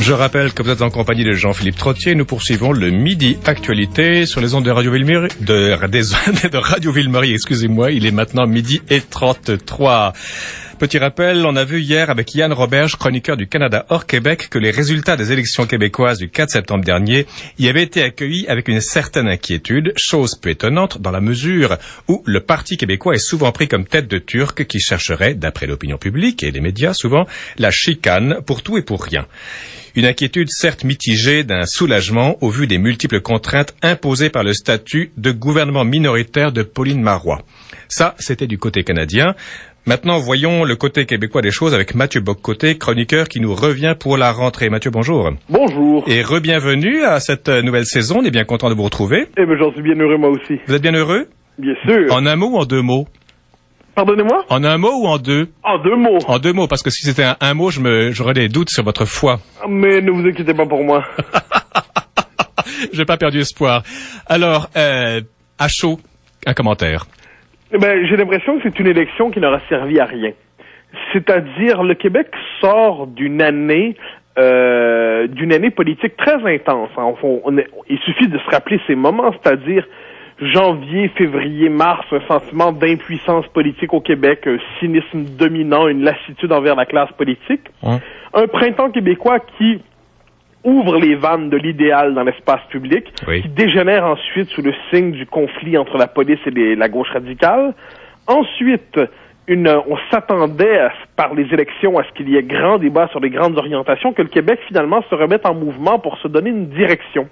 Je rappelle que vous êtes en compagnie de Jean-Philippe Trottier. Nous poursuivons le Midi Actualité sur les ondes de Radio Ville-Marie. De Radio Ville-Marie, excusez-moi. Il est maintenant 12h33. Petit rappel, on a vu hier avec Yann Roberge, chroniqueur du Canada hors Québec, que les résultats des élections québécoises du 4 septembre dernier y avaient été accueillis avec une certaine inquiétude, chose peu étonnante dans la mesure où le Parti québécois est souvent pris comme tête de Turc qui chercherait, d'après l'opinion publique et les médias souvent, la chicane pour tout et pour rien. Une inquiétude certes mitigée d'un soulagement au vu des multiples contraintes imposées par le statut de gouvernement minoritaire de Pauline Marois. Ça, c'était du côté canadien. Maintenant, voyons le côté québécois des choses avec Mathieu Bock-Côté, chroniqueur qui nous revient pour la rentrée. Mathieu, bonjour. Bonjour. Et re-bienvenue à cette nouvelle saison. On est bien content de vous retrouver. Eh bien, j'en suis bien heureux, moi aussi. Vous êtes bien heureux? Bien sûr. En un mot ou en deux mots? Pardonnez-moi? En un mot ou en deux? En deux mots. En deux mots, parce que si c'était un mot, j'aurais des doutes sur votre foi. Mais ne vous inquiétez pas pour moi. J'ai pas perdu espoir. Alors, à chaud, un commentaire. Eh ben, j'ai l'impression que c'est une élection qui n'aura servi à rien. C'est-à-dire, le Québec sort d'une année politique très intense. Il suffit de se rappeler ces moments, c'est-à-dire janvier, février, mars, un sentiment d'impuissance politique au Québec, un cynisme dominant, une lassitude envers la classe politique. Un printemps québécois qui ouvre les vannes de l'idéal dans l'espace public, qui dégénère ensuite sous le signe du conflit entre la police et la gauche radicale. Ensuite, on s'attendait par les élections à ce qu'il y ait grand débat sur les grandes orientations, que le Québec finalement se remette en mouvement pour se donner une direction.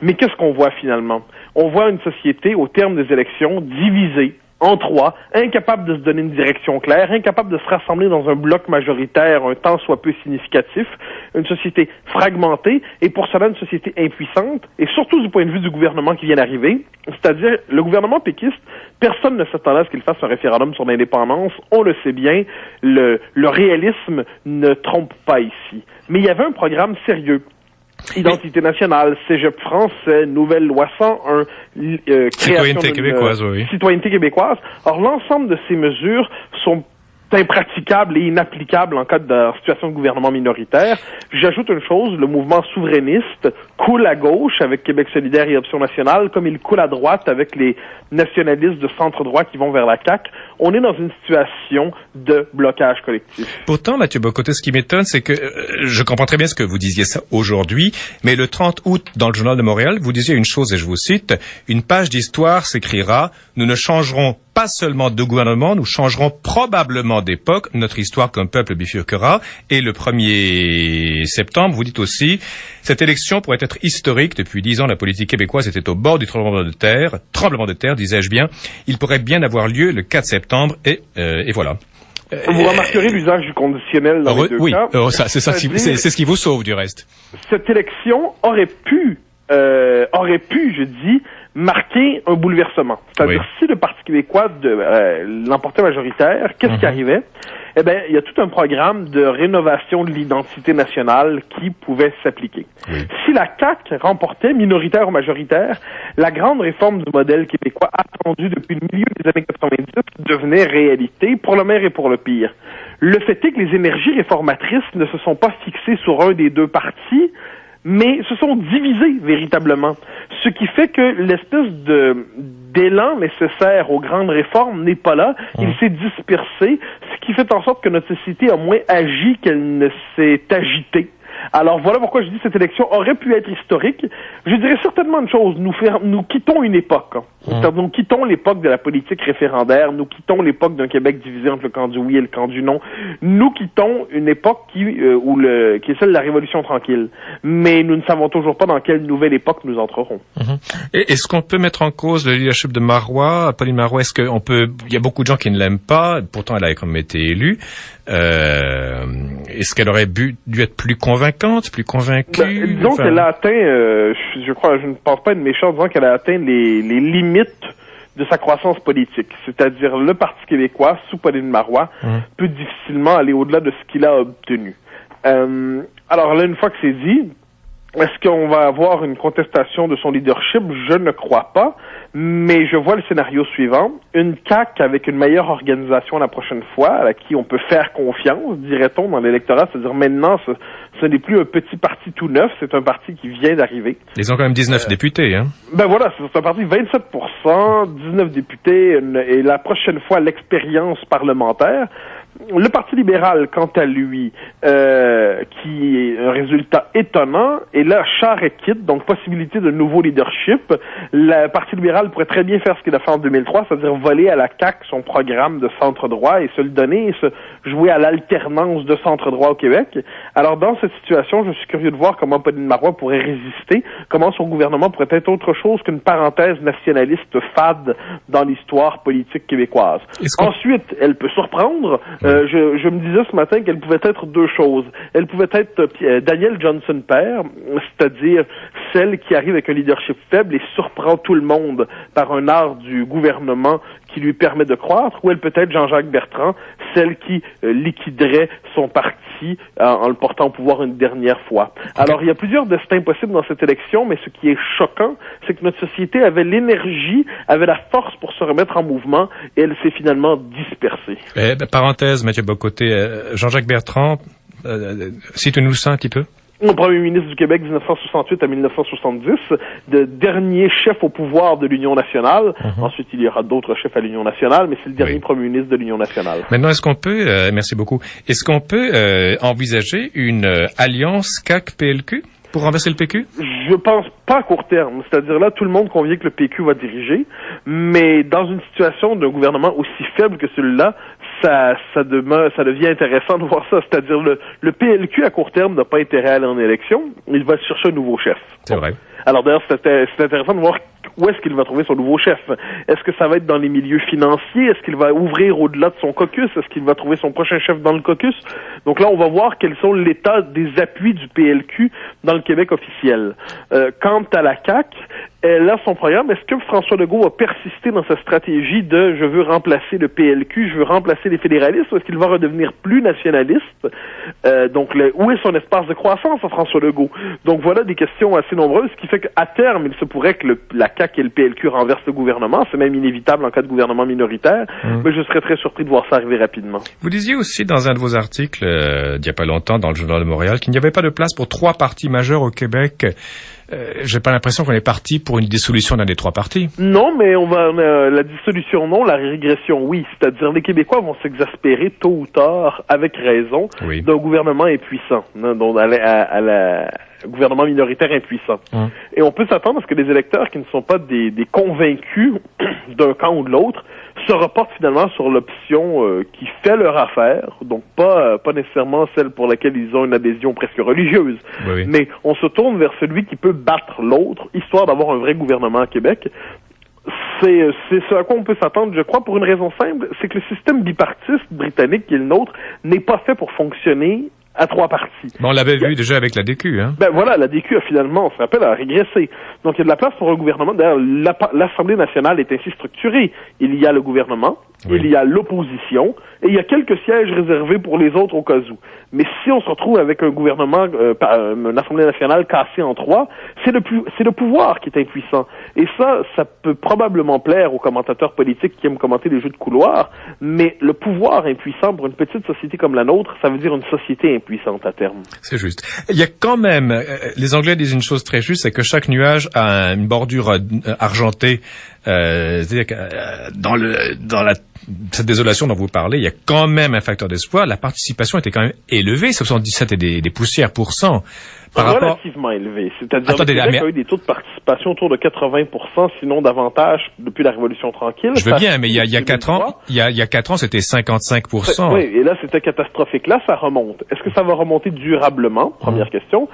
Mais qu'est-ce qu'on voit finalement? On voit une société, au terme des élections, divisée en trois, incapable de se donner une direction claire, incapable de se rassembler dans un bloc majoritaire un tant soit peu significatif, une société fragmentée, et pour cela une société impuissante, et surtout du point de vue du gouvernement qui vient d'arriver, c'est-à-dire le gouvernement péquiste, personne ne s'attendait à ce qu'il fasse un référendum sur l'indépendance, on le sait bien, le réalisme ne trompe pas ici. Mais il y avait un programme sérieux. Identité nationale, cégep français, nouvelle loi 101, citoyenneté québécoise, oui. Citoyenneté québécoise. Or, l'ensemble de ces mesures sont impraticables et inapplicables en cas de situation de gouvernement minoritaire. J'ajoute une chose, le mouvement souverainiste coule à gauche avec Québec solidaire et Option nationale, comme il coule à droite avec les nationalistes de centre-droit qui vont vers la CAQ. On est dans une situation de blocage collectif. Pourtant, Mathieu Bock-Côté, ce qui m'étonne, c'est que je comprends très bien ce que vous disiez ça aujourd'hui, mais le 30 août, dans le Journal de Montréal, vous disiez une chose, et je vous cite, « Une page d'histoire s'écrira, nous ne changerons pas seulement de gouvernement, nous changerons probablement d'époque, notre histoire comme peuple bifurquera. » Et le 1er septembre, vous dites aussi, cette élection pourrait être historique. Depuis 10 ans, la politique québécoise était au bord du tremblement de terre, disais-je bien. Il pourrait bien avoir lieu le 4 septembre, et voilà. Vous remarquerez l'usage du conditionnel dans les deux cas. Oui, c'est ce qui vous sauve du reste. Cette élection aurait pu, je dis, marquer un bouleversement. C'est-à-dire, si le Parti québécois l'emportait majoritaire, qu'est-ce qui arrivait? Eh bien, il y a tout un programme de rénovation de l'identité nationale qui pouvait s'appliquer. Si la CAQ remportait, minoritaire ou majoritaire, la grande réforme du modèle québécois attendue depuis le milieu des années 90 devenait réalité, pour le meilleur et pour le pire. Le fait est que les énergies réformatrices ne se sont pas fixées sur un des deux partis, mais se sont divisés véritablement. Ce qui fait que l'espèce d'élan nécessaire aux grandes réformes n'est pas là. Il s'est dispersé, ce qui fait en sorte que notre société a moins agi qu'elle ne s'est agitée. Alors voilà pourquoi je dis que cette élection aurait pu être historique. Je dirais certainement une chose, nous quittons une époque. Nous quittons l'époque de la politique référendaire, nous quittons l'époque d'un Québec divisé entre le camp du oui et le camp du non. Nous quittons une époque qui est celle de la Révolution tranquille. Mais nous ne savons toujours pas dans quelle nouvelle époque nous entrerons. Est-ce qu'on peut mettre en cause le leadership de Marois, Pauline Marois? Il y a beaucoup de gens qui ne l'aiment pas, pourtant elle a quand même été élue. Est-ce qu'elle aurait dû être plus convaincante, plus convaincue? Disons qu'elle a atteint, je ne pense pas être méchant, disons qu'elle a atteint les limites de sa croissance politique. C'est-à-dire, le Parti québécois, sous Pauline Marois, peut difficilement aller au-delà de ce qu'il a obtenu. Alors là, une fois que c'est dit, Est-ce qu'on va avoir une contestation de son leadership? Je ne crois pas, mais je vois le scénario suivant. Une CAQ avec une meilleure organisation la prochaine fois, à qui on peut faire confiance, dirait-on, dans l'électorat, c'est-à-dire maintenant, ce n'est plus un petit parti tout neuf, c'est un parti qui vient d'arriver. Ils ont quand même 19 députés, hein? Ben voilà, c'est un parti 27%, 19 députés, et la prochaine fois, l'expérience parlementaire. Le Parti libéral, quant à lui, qui est un résultat étonnant, et là, Charest quitte, donc possibilité de nouveau leadership. Le Parti libéral pourrait très bien faire ce qu'il a fait en 2003, c'est-à-dire voler à la CAQ son programme de centre-droit et se le donner et se jouer à l'alternance de centre-droit au Québec. Alors, dans cette situation, je suis curieux de voir comment Pauline Marois pourrait résister, comment son gouvernement pourrait être autre chose qu'une parenthèse nationaliste fade dans l'histoire politique québécoise. Ensuite, elle peut surprendre. Je me disais ce matin qu'elle pouvait être deux choses. Elle pouvait être Danielle Johnson père, c'est-à-dire celle qui arrive avec un leadership faible et surprend tout le monde par un art du gouvernement qui lui permet de croître, ou elle peut être Jean-Jacques Bertrand, celle qui liquiderait son parti en le portant au pouvoir une dernière fois. Alors, il y a plusieurs destins possibles dans cette élection, mais ce qui est choquant, c'est que notre société avait l'énergie, avait la force pour se remettre en mouvement, et elle s'est finalement dispersée. Parenthèse, Mathieu Bocoté, Jean-Jacques Bertrand, cite-nous ça un petit peu. Le premier ministre du Québec 1968 à 1970, de dernier chef au pouvoir de l'Union nationale. Ensuite, il y aura d'autres chefs à l'Union nationale, mais c'est le dernier premier ministre de l'Union nationale. Maintenant, est-ce qu'on peut, merci beaucoup, est-ce qu'on peut envisager une alliance CAQ-PLQ pour renverser le PQ? Je pense pas à court terme. C'est-à-dire là, tout le monde convient que le PQ va diriger, mais dans une situation d'un gouvernement aussi faible que celui-là, ça devient intéressant de voir ça. C'est-à-dire le PLQ à court terme n'a pas intérêt à aller en élection. Il va chercher un nouveau chef. C'est vrai. Alors d'ailleurs, c'est intéressant de voir où est-ce qu'il va trouver son nouveau chef. Est-ce que ça va être dans les milieux financiers? Est-ce qu'il va ouvrir au-delà de son caucus? Est-ce qu'il va trouver son prochain chef dans le caucus? Donc là, on va voir quels sont l'état des appuis du PLQ dans le Québec officiel. Quant à la CAQ, elle a son programme. Est-ce que François Legault va persister dans sa stratégie de « je veux remplacer le PLQ, je veux remplacer les fédéralistes » ou est-ce qu'il va redevenir plus nationaliste? Donc, où est son espace de croissance à François Legault? Donc, voilà des questions assez nombreuses, ce qui fait qu'à terme, il se pourrait que la CAQ et le PLQ renversent le gouvernement. C'est même inévitable en cas de gouvernement minoritaire, mais je serais très surpris de voir ça arriver rapidement. Vous disiez aussi dans un de vos articles, d'il n'y a pas longtemps, dans le Journal de Montréal, qu'il n'y avait pas de place pour 3 partis majeurs au Québec. J'ai pas l'impression qu'on est parti pour une dissolution d'un des 3 partis. Non, mais la dissolution non, la régression oui. C'est-à-dire les Québécois vont s'exaspérer tôt ou tard, avec raison, d'un gouvernement impuissant, dont gouvernement minoritaire impuissant. Et on peut s'attendre à ce que les électeurs qui ne sont pas des convaincus d'un camp ou de l'autre se reportent finalement sur l'option qui fait leur affaire, donc pas nécessairement celle pour laquelle ils ont une adhésion presque religieuse, mais on se tourne vers celui qui peut battre l'autre, histoire d'avoir un vrai gouvernement à Québec. C'est ce à quoi on peut s'attendre, je crois, pour une raison simple, c'est que le système bipartiste britannique qui est le nôtre n'est pas fait pour fonctionner à 3 partis. Bon, on l'avait vu déjà avec la DQ, hein? Ben voilà, la DQ a finalement, on se rappelle, a régressé. Donc il y a de la place pour un gouvernement. D'ailleurs, l'Assemblée nationale est ainsi structurée. Il y a le gouvernement, il y a l'opposition, et il y a quelques sièges réservés pour les autres au cas où. Mais si on se retrouve avec un gouvernement, une Assemblée nationale cassée en 3, c'est le pouvoir qui est impuissant. Et ça peut probablement plaire aux commentateurs politiques qui aiment commenter les jeux de couloir, mais le pouvoir impuissant pour une petite société comme la nôtre, ça veut dire une société impuissante à terme. C'est juste. Il y a quand même, les Anglais disent une chose très juste, c'est que chaque nuage a une bordure argentée. C'est-à-dire que dans cette désolation dont vous parlez, il y a quand même un facteur d'espoir. La participation était quand même élevée, 77 et des poussières %. Relativement élevé. C'est-à-dire que le Québec a eu des taux de participation autour de 80%, sinon davantage, depuis la Révolution tranquille. Je veux bien, mais il y a 4 ans, il y a 4 ans, c'était 55%. Oui, et là, c'était catastrophique. Là, ça remonte. Est-ce que ça va remonter durablement? Première question.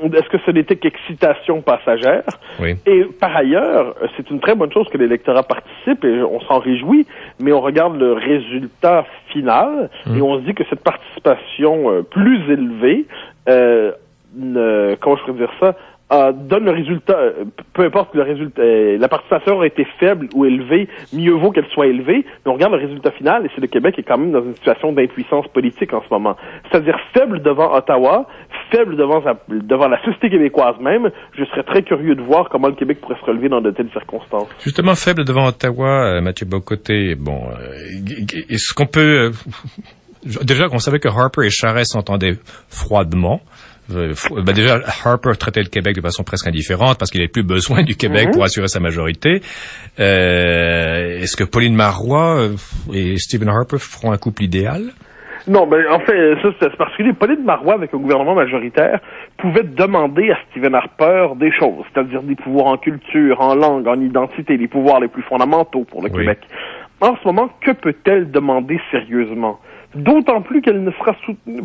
Est-ce que ce n'était qu'excitation passagère? Oui. Et par ailleurs, c'est une très bonne chose que l'électorat participe et on s'en réjouit, mais on regarde le résultat final et on se dit que cette participation plus élevée, comment je pourrais dire ça, donne le résultat, peu importe le résultat, la participation aurait été faible ou élevée, mieux vaut qu'elle soit élevée, mais on regarde le résultat final et c'est le Québec qui est quand même dans une situation d'impuissance politique en ce moment. C'est-à-dire faible devant Ottawa, faible devant la société québécoise même, je serais très curieux de voir comment le Québec pourrait se relever dans de telles circonstances. Justement, faible devant Ottawa, Mathieu Bock-Côté, est-ce qu'on peut... déjà qu'on savait que Harper et Charest s'entendaient froidement. Déjà, Harper traitait le Québec de façon presque indifférente parce qu'il n'avait plus besoin du Québec pour assurer sa majorité. Est-ce que Pauline Marois et Stephen Harper feront un couple idéal? Non, en fait, ça c'est particulier. Pauline Marois, avec un gouvernement majoritaire, pouvait demander à Stephen Harper des choses, c'est-à-dire des pouvoirs en culture, en langue, en identité, les pouvoirs les plus fondamentaux pour le Québec. En ce moment, que peut-elle demander sérieusement? D'autant plus qu'elle ne sera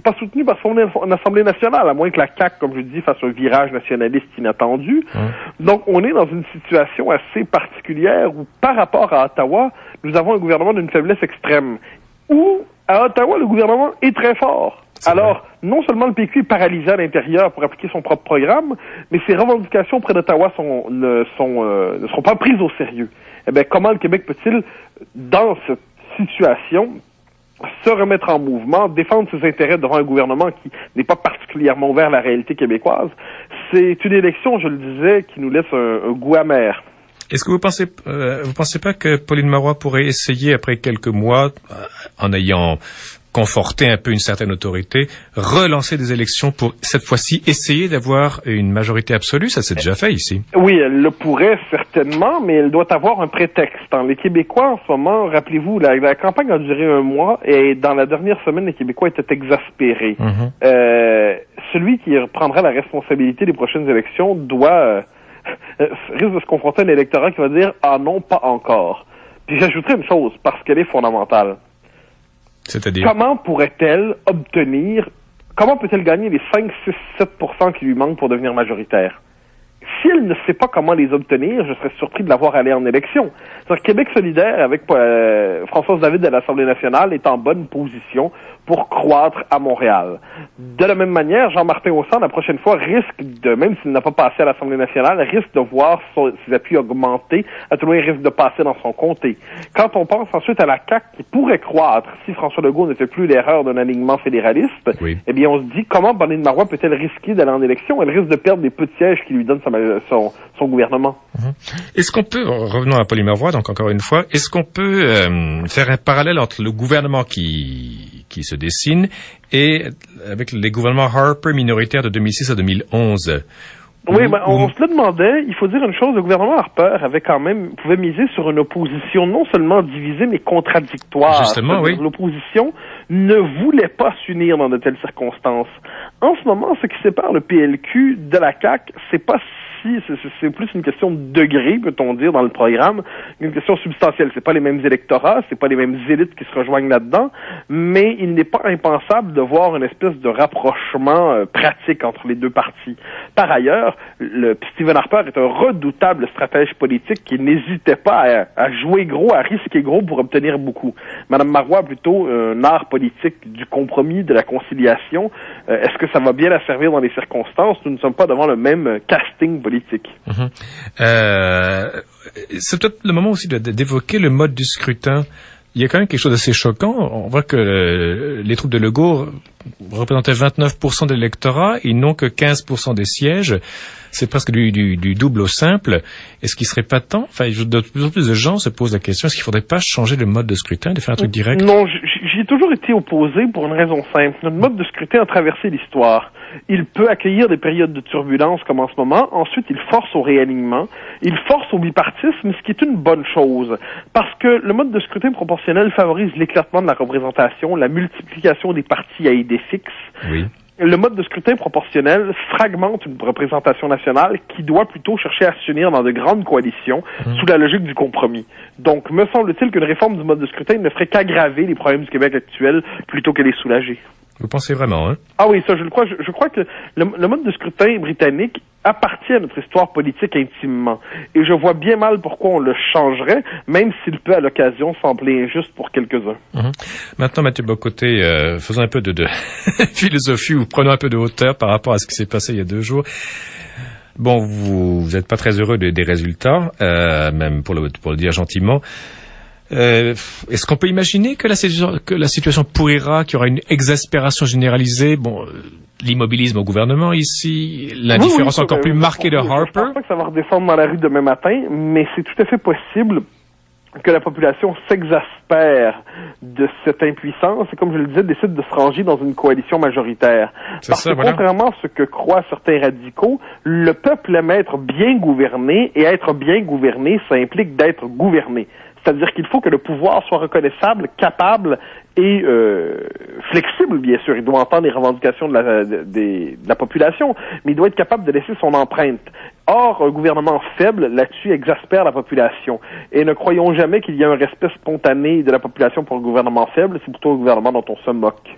pas soutenue par son Assemblée nationale, à moins que la CAQ, comme je dis, fasse un virage nationaliste inattendu. Donc, on est dans une situation assez particulière où, par rapport à Ottawa, nous avons un gouvernement d'une faiblesse extrême. Où, à Ottawa, le gouvernement est très fort. Alors, non seulement le PQ est paralysé à l'intérieur pour appliquer son propre programme, mais ses revendications auprès d'Ottawa ne seront pas prises au sérieux. Eh bien, comment le Québec peut-il, dans cette situation, se remettre en mouvement, défendre ses intérêts devant un gouvernement qui n'est pas particulièrement ouvert à la réalité québécoise? C'est une élection, je le disais, qui nous laisse un goût amer. Est-ce que vous pensez pas que Pauline Marois pourrait essayer, après quelques mois, en ayant conforté un peu une certaine autorité, relancer des élections pour, cette fois-ci, essayer d'avoir une majorité absolue? Ça s'est déjà fait ici. Oui, elle le pourrait certainement, mais elle doit avoir un prétexte. Les Québécois, en ce moment, rappelez-vous, la campagne a duré 1 mois et dans la dernière semaine, les Québécois étaient exaspérés. Celui qui prendra la responsabilité des prochaines élections risque de se confronter à un électorat qui va dire « Ah non, pas encore ». Puis j'ajouterai une chose, parce qu'elle est fondamentale. C'est-à-dire? Comment peut-elle gagner les 5, 6, 7% qui lui manquent pour devenir majoritaire? Si elle ne sait pas comment les obtenir, je serais surpris de la voir aller en élection. C'est-à-dire que Québec solidaire, avec Françoise David de l'Assemblée nationale, est en bonne position pour croître à Montréal. De la même manière, Jean-Martin Haussan, la prochaine fois, même s'il n'a pas passé à l'Assemblée nationale, risque de voir ses appuis augmenter, à tout le moins, il risque de passer dans son comté. Quand on pense ensuite à la CAQ, qui pourrait croître si François Legault ne fait plus l'erreur d'un alignement fédéraliste, eh bien, on se dit, comment Pauline Marois peut-elle risquer d'aller en élection? Elle risque de perdre des petits sièges qui lui donnent son gouvernement. Est-ce qu'on peut, revenons à Pauline Marois, donc encore une fois, est-ce qu'on peut faire un parallèle entre le gouvernement qui se dessine et avec les gouvernements Harper minoritaires de 2006 à 2011? Oui, on se le demandait. Il faut dire une chose, le gouvernement Harper pouvait miser sur une opposition non seulement divisée, mais contradictoire. Justement, oui. L'opposition ne voulait pas s'unir dans de telles circonstances. En ce moment, ce qui sépare le PLQ de la CAQ, c'est plus une question de degré, peut-on dire, dans le programme, une question substantielle. C'est pas les mêmes électorats, c'est pas les mêmes élites qui se rejoignent là-dedans, mais il n'est pas impensable de voir une espèce de rapprochement pratique entre les deux partis. Par ailleurs, Stephen Harper est un redoutable stratège politique qui n'hésitait pas à jouer gros, à risquer gros pour obtenir beaucoup. Madame Marois a plutôt un art politique du compromis, de la conciliation. Est-ce que ça va bien la servir dans les circonstances? Nous ne sommes pas devant le même casting politique. C'est peut-être le moment aussi d'évoquer le mode du scrutin. Il y a quand même quelque chose d'assez choquant. On voit que les troupes de Legault représentaient 29% de l'électorat et n'ont que 15% des sièges. C'est presque du double au simple. Est-ce qu'il serait pas temps, de plus en plus de gens se posent la question, est-ce qu'il faudrait pas changer le mode de scrutin, de faire un truc direct? Non, j'y ai toujours été opposé pour une raison simple. Notre mode de scrutin a traversé l'histoire. Il peut accueillir des périodes de turbulence comme en ce moment. Ensuite, il force au réalignement. Il force au bipartisme, ce qui est une bonne chose. Parce que le mode de scrutin proportionnel favorise l'éclatement de la représentation, la multiplication des partis à idées fixes. Oui. Le mode de scrutin proportionnel fragmente une représentation nationale qui doit plutôt chercher à s'unir dans de grandes coalitions sous la logique du compromis. Donc, me semble-t-il qu'une réforme du mode de scrutin ne ferait qu'aggraver les problèmes du Québec actuel plutôt que les soulager. Vous pensez vraiment, hein? Ah oui, ça, je le crois. Je crois que le mode de scrutin britannique appartient à notre histoire politique intimement. Et je vois bien mal pourquoi on le changerait, même s'il peut, à l'occasion, sembler injuste pour quelques-uns. Maintenant, Mathieu Bock-Côté, faisons un peu de philosophie ou prenons un peu de hauteur par rapport à ce qui s'est passé il y a 2 jours. Bon, vous n'êtes pas très heureux des résultats, même pour le dire gentiment. Est-ce qu'on peut imaginer que la situation pourrira, qu'il y aura une exaspération généralisée? Bon, l'immobilisme au gouvernement ici, l'indifférence encore plus marquée de Harper. Je pense pas que ça va redescendre dans la rue demain matin, mais c'est tout à fait possible que la population s'exaspère de cette impuissance et, comme je le disais, décide de se ranger dans une coalition majoritaire. Parce que contrairement à ce que croient certains radicaux, le peuple aime être bien gouverné, et être bien gouverné, ça implique d'être gouverné. C'est-à-dire qu'il faut que le pouvoir soit reconnaissable, capable et flexible, bien sûr. Il doit entendre les revendications de la population, mais il doit être capable de laisser son empreinte. Or, un gouvernement faible, là-dessus, exaspère la population. Et ne croyons jamais qu'il y a un respect spontané de la population pour le gouvernement faible, c'est plutôt un gouvernement dont on se moque.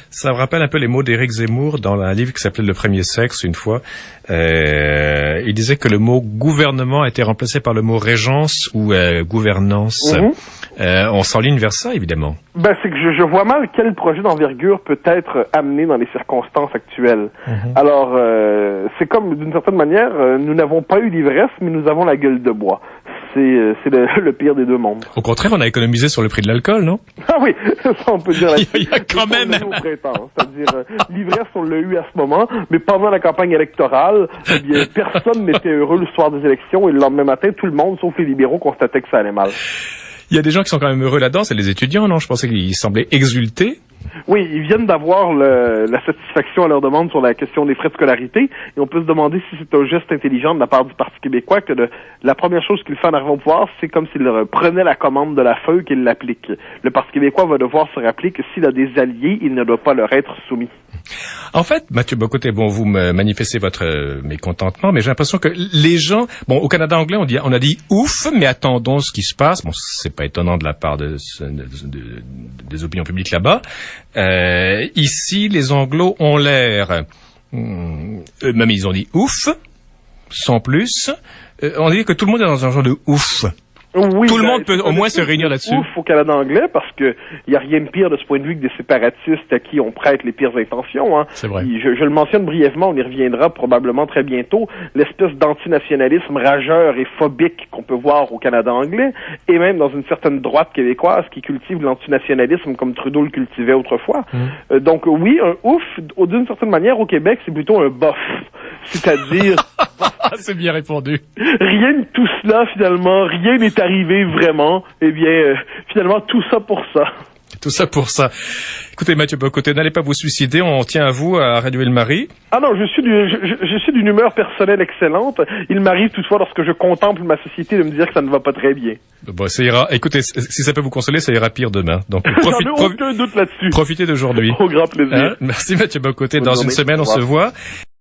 Ça me rappelle un peu les mots d'Éric Zemmour dans un livre qui s'appelait Le Premier Sexe, une fois. Il disait que le mot gouvernement a été remplacé par le mot régence ou gouvernance. On s'enligne vers ça, évidemment. C'est que je vois mal quel projet d'envergure peut être amené dans les circonstances actuelles. Alors, c'est comme, d'une certaine manière, nous n'avons pas eu l'ivresse, mais nous avons la gueule de bois. C'est le pire des deux mondes. Au contraire, on a économisé sur le prix de l'alcool, non? Ah oui, ça on peut dire. Il y a quand même... C'est-à-dire, l'ivresse, on l'a eu à ce moment, mais pendant la campagne électorale, eh bien, personne n'était heureux le soir des élections, et le lendemain matin, tout le monde, sauf les libéraux, constatait que ça allait mal. Il y a des gens qui sont quand même heureux là-dedans, c'est les étudiants, non? Je pensais qu'ils semblaient exulter. Oui, ils viennent d'avoir la satisfaction à leur demande sur la question des frais de scolarité, et on peut se demander si c'est un geste intelligent de la part du Parti québécois que la première chose qu'il fait en arrivant au pouvoir, c'est comme s'il prenait la commande de la feuille qu'il l'applique. Le Parti québécois va devoir se rappeler que s'il a des alliés, il ne doit pas leur être soumis. En fait, Mathieu Bocoté, vous me manifestez votre mécontentement, mais j'ai l'impression que les gens, au Canada anglais, on a dit ouf, mais attendons ce qui se passe. Bon, c'est pas étonnant de la part des opinions publiques là-bas. Ici, les Anglos ont l'air, eux-mêmes ils ont dit ouf, sans plus. On dit que tout le monde est dans un genre de ouf. Oui, tout le monde peut au moins se réunir là-dessus. Ouf au Canada anglais, parce que il y a rien de pire de ce point de vue que des séparatistes à qui on prête les pires intentions. C'est vrai. Je le mentionne brièvement, on y reviendra probablement très bientôt. L'espèce d'antinationalisme rageur et phobique qu'on peut voir au Canada anglais, et même dans une certaine droite québécoise qui cultive l'antinationalisme comme Trudeau le cultivait autrefois. Donc oui, un ouf, d'une certaine manière, au Québec, c'est plutôt un bof. C'est-à-dire... C'est bien répondu. Rien de tout cela, finalement, rien n'est arrivé vraiment. Eh bien, finalement, tout ça pour ça. Tout ça pour ça. Écoutez, Mathieu Bocoté, n'allez pas vous suicider, on tient à vous à Radio Ville-Marie. Ah non, je suis d'une humeur personnelle excellente. Il m'arrive toutefois, lorsque je contemple ma société, de me dire que ça ne va pas très bien. Bon, ça ira. Écoutez, si ça peut vous consoler, ça ira pire demain. Donc, aucun doute là-dessus. Profitez d'aujourd'hui. Au grand plaisir. Merci Mathieu Bocoté. Dans une semaine, on se voit.